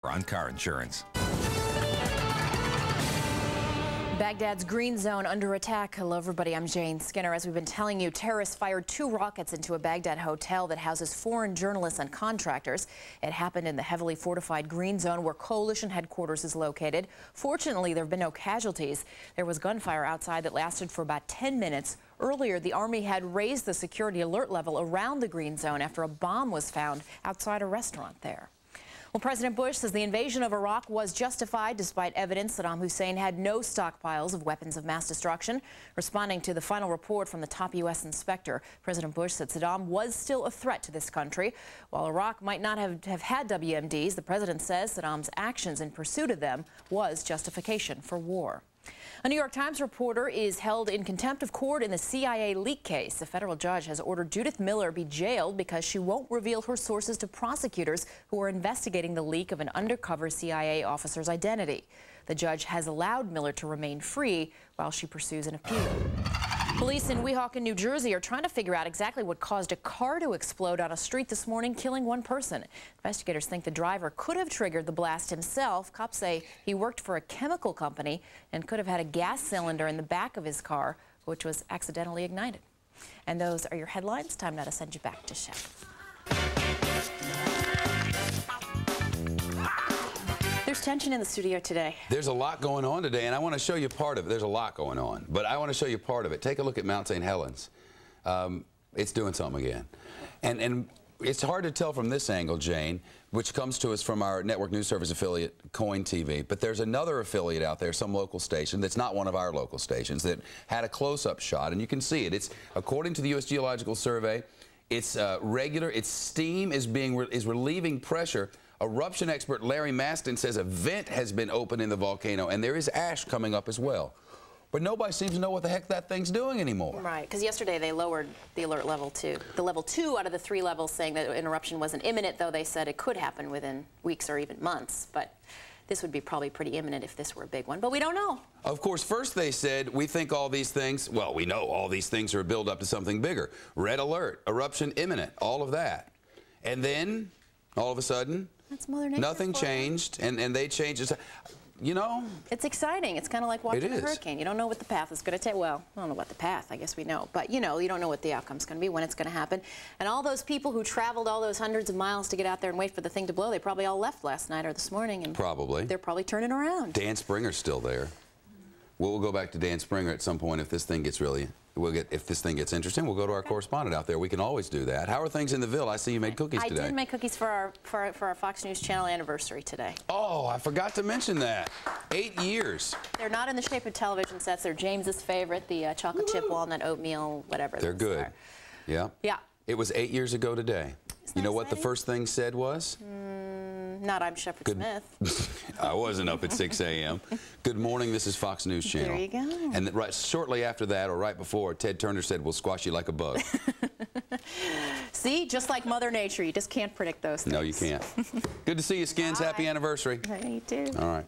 on car insurance. Baghdad's green zone under attack. Hello, everybody. I'm Jane Skinner. As we've been telling you, terrorists fired 2 rockets into a Baghdad hotel that houses foreign journalists and contractors. It happened in the heavily fortified green zone where coalition headquarters is located. Fortunately, there have been no casualties. There was gunfire outside that lasted for about 10 minutes. Earlier, the Army had raised the security alert level around the green zone after a bomb was found outside a restaurant there. Well, President Bush says the invasion of Iraq was justified despite evidence Saddam Hussein had no stockpiles of weapons of mass destruction. Responding to the final report from the top U.S. inspector, President Bush said Saddam was still a threat to this country. While Iraq might not have had WMDs, the president says Saddam's actions in pursuit of them was justification for war. A New York Times reporter is held in contempt of court in the CIA leak case. A federal judge has ordered Judith Miller be jailed because she won't reveal her sources to prosecutors who are investigating the leak of an undercover CIA officer's identity. The judge has allowed Miller to remain free while she pursues an appeal. Police in Weehawken, New Jersey are trying to figure out exactly what caused a car to explode on a street this morning, killing 1 person. Investigators think the driver could have triggered the blast himself. Cops say he worked for a chemical company and could have had a gas cylinder in the back of his car, which was accidentally ignited. And those are your headlines. Time now to send you back to Chef. There's tension in the studio today. There's a lot going on today, and I want to show you part of it. There's a lot going on, but I want to show you part of it. Take a look at Mount St. Helens. It's doing something again. And it's hard to tell from this angle, Jane, which comes to us from our network news service affiliate, Coin TV, but there's another affiliate out there, some local station, that's not one of our local stations, that had a close-up shot, and you can see it. It's, according to the U.S. Geological Survey, it's regular, its steam is relieving pressure. Eruption expert Larry Maston says a vent has been opened in the volcano, and there is ash coming up as well. But nobody seems to know what the heck that thing's doing anymore. Right, because yesterday they lowered the alert level to the level 2 out of the 3 levels, saying that an eruption wasn't imminent, though they said it could happen within weeks or even months. But this would be probably pretty imminent if this were a big one, but we don't know. Of course, first they said, we think all these things, well, we know all these things are a build-up to something bigger. Red alert, eruption imminent, all of that. And then, all of a sudden, that's Mother Nature. Nothing changed, and they changed. You know, it's exciting. It's kind of like watching a hurricane. You don't know what the path is going to take. Well, I don't know what the path, I guess we know. But, you know, you don't know what the outcome's going to be, when it's going to happen. And all those people who traveled all those hundreds of miles to get out there and wait for the thing to blow, they probably all left last night or this morning. And probably. They're probably turning around. Dan Springer's still there. We'll go back to Dan Springer at some point if this thing gets if this thing gets interesting. We'll go to our correspondent out there. We can always do that. How are things in the Ville? I see you made cookies today. I did make cookies for our Fox News Channel anniversary today. Oh, I forgot to mention that. 8 years. They're not in the shape of television sets. They're James's favorite, the chocolate chip walnut oatmeal, whatever. They're good. Yeah. Yeah. It was 8 years ago today. You know what the first thing said was? Not I'm Shepard Smith. I wasn't up at 6 a.m. Good morning, this is Fox News Channel. There you go. And right shortly after that, or right before, Ted Turner said, we'll squash you like a bug. See, just like Mother Nature, you just can't predict those things. No, you can't. Good to see you, Skins. Happy anniversary. You too. All right.